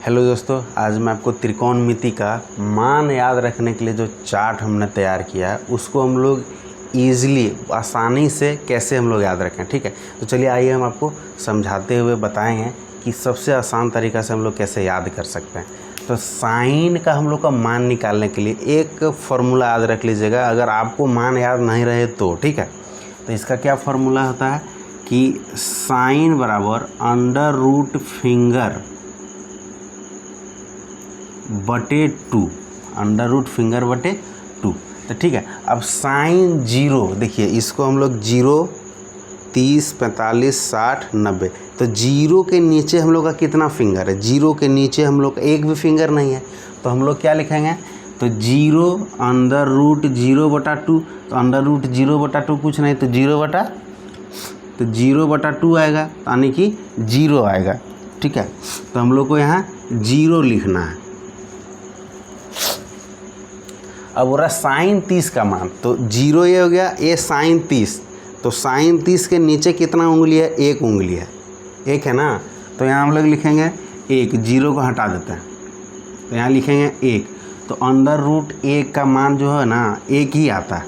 Hello दोस्तों, आज मैं आपको त्रिकोणमिति का मान याद रखने के लिए जो चार्ट हमने तैयार किया है उसको हम लोग ईज़िली आसानी से कैसे हम लोग याद रखें। ठीक है, तो चलिए आइए हम आपको समझाते हुए बताएंगे कि सबसे आसान तरीक़ा से हम लोग कैसे याद कर सकते हैं। तो साइन का हम लोग का मान निकालने के लिए एक फार्मूला याद रख लीजिएगा। अगर आपको मान याद नहीं रहे तो ठीक है, तो इसका क्या फार्मूला होता है कि साइन बराबर अंडर रूट फिंगर बटे 2, अंडर रूट फिंगर बटे 2। तो ठीक है, अब साइन 0 देखिए, इसको हम लोग 0, 30, 45, 60, 90। तो 0 के नीचे हम लोग का कितना फिंगर है? 0 के नीचे हम लोग का एक भी फिंगर नहीं है, तो हम लोग क्या लिखेंगे? तो 0 अंडर रूट 0 बटा 2। तो अंडर रूट 0 बटा 2 कुछ नहीं, तो 0 बटा 2 आएगा, यानी कि 0 आएगा। ठीक है, तो हम लोग को यहाँ 0 लिखना है। अब हो रहा साइन 30 का मान, तो 0 ये हो गया, ये साइन 30। तो साइन 30 के नीचे कितना उंगली है? एक उंगली है, एक है ना। तो यहाँ हम लोग लिखेंगे 1, 0 को हटा देते हैं, तो यहाँ लिखेंगे 1। तो अंडर रूट 1 का मान जो है ना 1 ही आता है।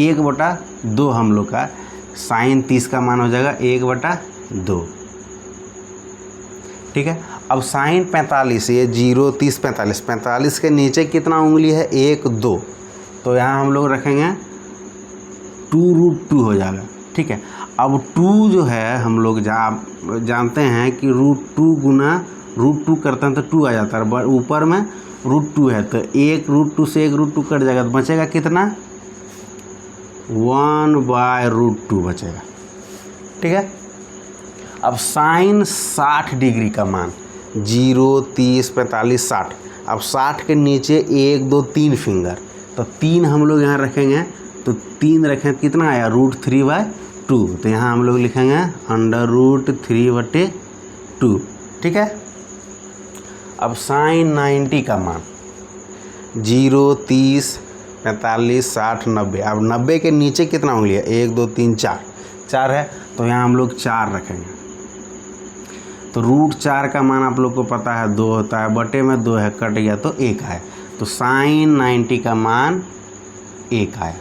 1 बटा 2 हम लोग का साइन 30 का मान हो जाएगा 1 बटा 2। ठीक है, अब साइन 45, ये 0, 30, 45, 45 के नीचे कितना उंगली है? 1, 2। तो यहाँ हम लोग रखेंगे 2√2 हो जाएगा। ठीक है, अब 2 जो है हम लोग जानते हैं कि √2 गुना √2 करते हैं तो 2 आ जाता है, ऊपर में √2 है, तो 1 √2 से 1 √2 कट जाएगा, तो बचेगा कितना? 1/√2 बचेगा। ठीक है, अब साइन 60 डिग्री का मान 0, 30, 45, 60। अब 60 के नीचे 1, 2, 3 फिंगर, तो 3 हम लोग यहाँ रखेंगे। तो 3 रखें कितना आया? √3/2। तो यहाँ हम लोग लिखेंगे अंडर रूट 3/2। ठीक है, अब साइन 90 का मान 0, 30, 45, 60, 90। अब 90 के नीचे कितना उंगली है? 1, 2, 3, 4 है, तो यहाँ हम लोग 4 रखेंगे। तो √4 का मान आप लोग को पता है 2 होता है, बटे में 2 है, कट गया तो 1 आया। तो साइन 90 का मान 1 आया।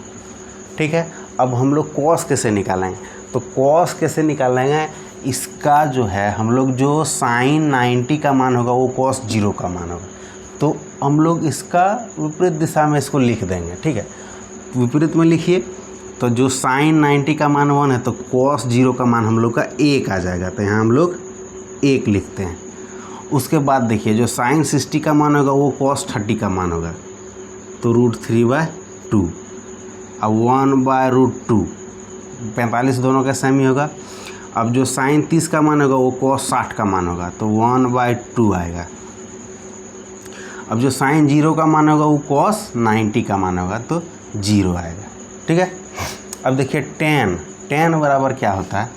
ठीक है, अब हम लोग कॉस कैसे निकालेंगे? तो कॉस कैसे निकालेंगे? इसका जो है हम लोग जो साइन 90 का मान होगा वो कॉस 0 का मान होगा, तो हम लोग इसका विपरीत दिशा में इसको लिख देंगे। ठीक है, विपरीत में लिखिए, तो जो साइन 90 का मान 1 है तो कॉस 0 का मान हम लोग का 1 आ जाएगा, तो यहाँ हम लोग 1 लिखते हैं। उसके बाद देखिए, जो साइन 60 का मान होगा वो कॉस 30 का मान होगा, तो √3/2। अब 1/√2, 45 दोनों का सेम ही होगा। अब जो साइन 30 का मान होगा वो कॉस 60 का मान होगा, तो 1/2 आएगा। अब जो साइन 0 का मान होगा वो कॉस 90 का मान होगा, तो 0 आएगा। ठीक है, अब देखिए tan बराबर क्या होता है?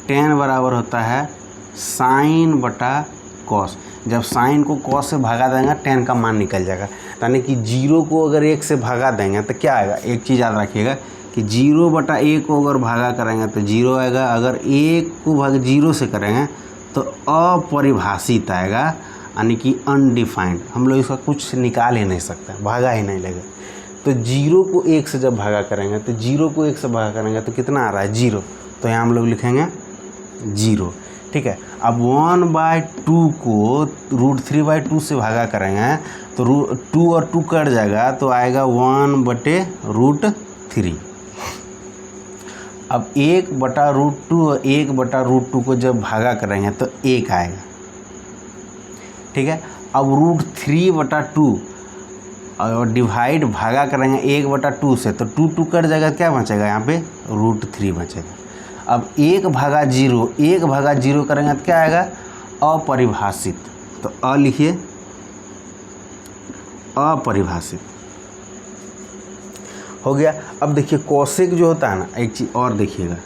tan बराबर होता है साइन बटा कॉस। जब साइन को कॉस से भगा देंगे tan का मान निकल जाएगा, यानी कि 0 को अगर 1 से भगा देंगे तो क्या आएगा? एक चीज़ याद रखिएगा कि 0/1 को अगर भागा करेंगे तो 0 आएगा, अगर 1 को भाग 0 से करेंगे तो अपरिभाषित आएगा, यानी कि अनडिफाइंड। हम लोग इसका कुछ निकाल ही नहीं सकते, भागा ही नहीं लेगा। तो 0 को 1 से जब भागा करेंगे तो 0 को 1 से भागा करेंगे तो कितना आ रहा है? 0। तो यहाँ हम लोग लिखेंगे 0। ठीक है, अब 1/2 को √3/2 से भागा करेंगे तो 2 और 2 कट जाएगा, तो आएगा 1/√3। अब 1/√2 और 1/√2 को जब भागा करेंगे तो 1 आएगा। ठीक है, अब √3/2 और डिवाइड भागा करेंगे 1/2 से, तो 2 कट जाएगा, क्या बचेगा? यहाँ पे √3 बचेगा। अब 1/0 करेंगे तो क्या आएगा? अपरिभाषित। तो लिखिए अपरिभाषित हो गया। अब देखिए कॉसेक जो होता है ना, एक चीज़ और देखिएगा,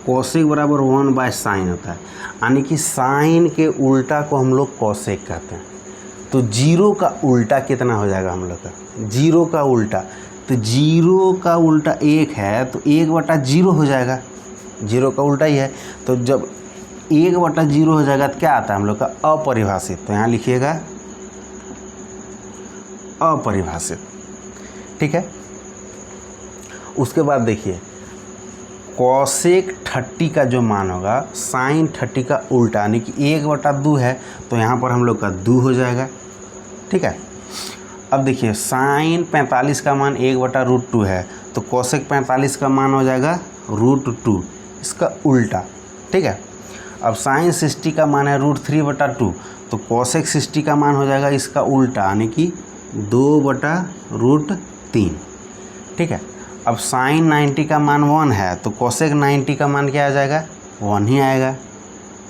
कॉसेक बराबर 1/sin होता है, यानी कि साइन के उल्टा को हम लोग कॉसेक कहते हैं। तो 0 का उल्टा कितना हो जाएगा हम लोग का? 0 का उल्टा, तो 0 का उल्टा 1 है, तो 1/0 हो जाएगा, 0 का उल्टा ही है। तो जब 1/0 हो जाएगा तो क्या आता है हम लोग का अपरिभाषित, तो यहाँ लिखिएगा अपरिभाषित। ठीक है, उसके बाद देखिए कॉसेक 30 का जो मान होगा साइन 30 का उल्टा, यानी कि 1/2 है तो यहाँ पर हम लोग का 2 हो जाएगा। ठीक है, अब देखिए साइन 45 का मान 1/√2 है तो कॉसेक 45 का मान हो जाएगा √2, इसका उल्टा। ठीक है, अब साइन 60 का मान है √3/2 तो कॉसेक 60 का मान हो जाएगा इसका उल्टा, यानी कि 2/√3। ठीक है, अब साइन 90 का मान 1 है तो कॉसेक 90 का मान क्या आ जाएगा, 1 ही आएगा।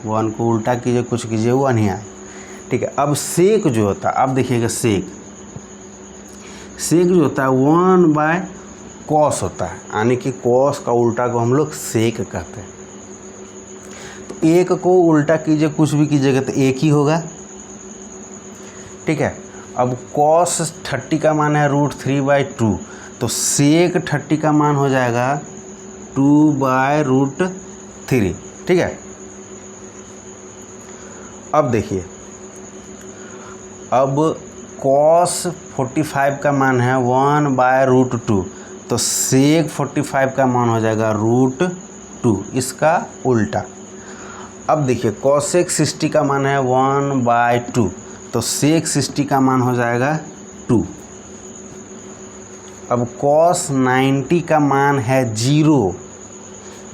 1 को उल्टा कीजिए, कुछ कीजिए, 1 ही आए। ठीक है, अब सेक जो होता है, अब देखिएगा सेक जो होता है 1/cos होता है, यानी कि cos का उल्टा को हम लोग सेक कहते हैं। तो एक को उल्टा कीजिए, कुछ भी कीजिएगा तो एक ही होगा। ठीक है, अब cos 30 का मान है √3/2 तो सेक 30 का मान हो जाएगा 2/√3। ठीक है, अब देखिए अब cos 45 का मान है 1/√2 तो सेक 45 का मान हो जाएगा √2, इसका उल्टा। अब देखिए cosec 60 का मान है 1/2 तो sec 60 का मान हो जाएगा 2। अब cos 90 का मान है 0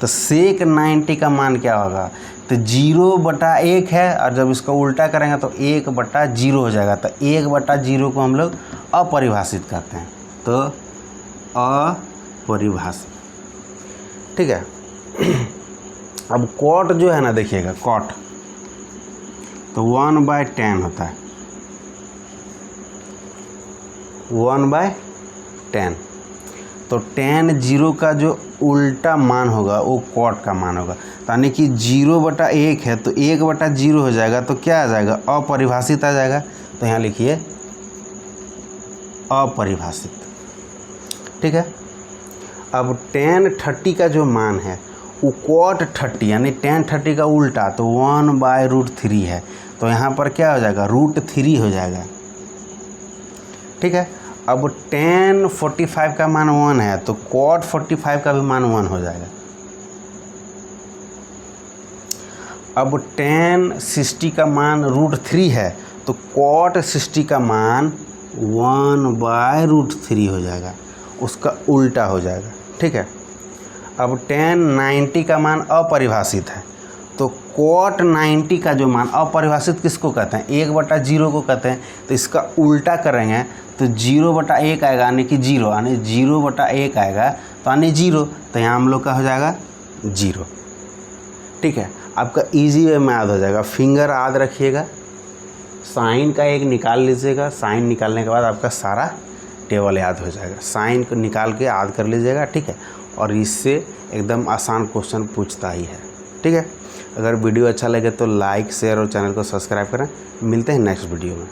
तो sec 90 का मान क्या होगा, तो 0/1 है और जब इसका उल्टा करेंगे तो 1/0 हो जाएगा। तो 1/0 को हम लोग अपरिभाषित कहते हैं, तो अपरिभाषित। ठीक है, अब कॉट जो है ना, देखिएगा कॉट तो 1/10 होता है, 1/10 तो tan 0 का जो उल्टा मान होगा वो कॉट का मान होगा, यानी कि 0/1 है तो 1/0 हो जाएगा तो क्या आ जाएगा, अपरिभाषित आ जाएगा। तो यहाँ लिखिए अपरिभाषित। ठीक है, अब tan 30 का जो मान है वो cot 30 यानी tan 30 का उल्टा तो 1/√3 है तो यहाँ पर क्या हो जाएगा, √3 हो जाएगा। ठीक है, अब tan 45 का मान 1 है तो cot 45 का भी मान 1 हो जाएगा। अब tan 60 का मान √3 है तो cot 60 का मान 1/√3 हो जाएगा, उसका उल्टा हो जाएगा। ठीक है, अब tan 90 का मान अपरिभाषित है तो cot 90 का जो मान, अपरिभाषित किसको कहते हैं, 1/0 को कहते हैं, तो इसका उल्टा करेंगे तो 0/1 आएगा, यानी कि 0, यानी 0/1 आएगा तो यानी 0, तो यहाँ हम लोग का हो जाएगा 0। ठीक है, आपका इजी वे में याद हो जाएगा, फिंगर याद रखिएगा, साइन का एक निकाल लीजिएगा, साइन निकालने के बाद आपका सारा टेबल याद हो जाएगा, साइन को निकाल के याद कर लीजिएगा। ठीक है, और इससे एकदम आसान क्वेश्चन पूछता ही है। ठीक है, अगर वीडियो अच्छा लगे तो लाइक शेयर और चैनल को सब्सक्राइब करें। मिलते हैं नेक्स्ट वीडियो में।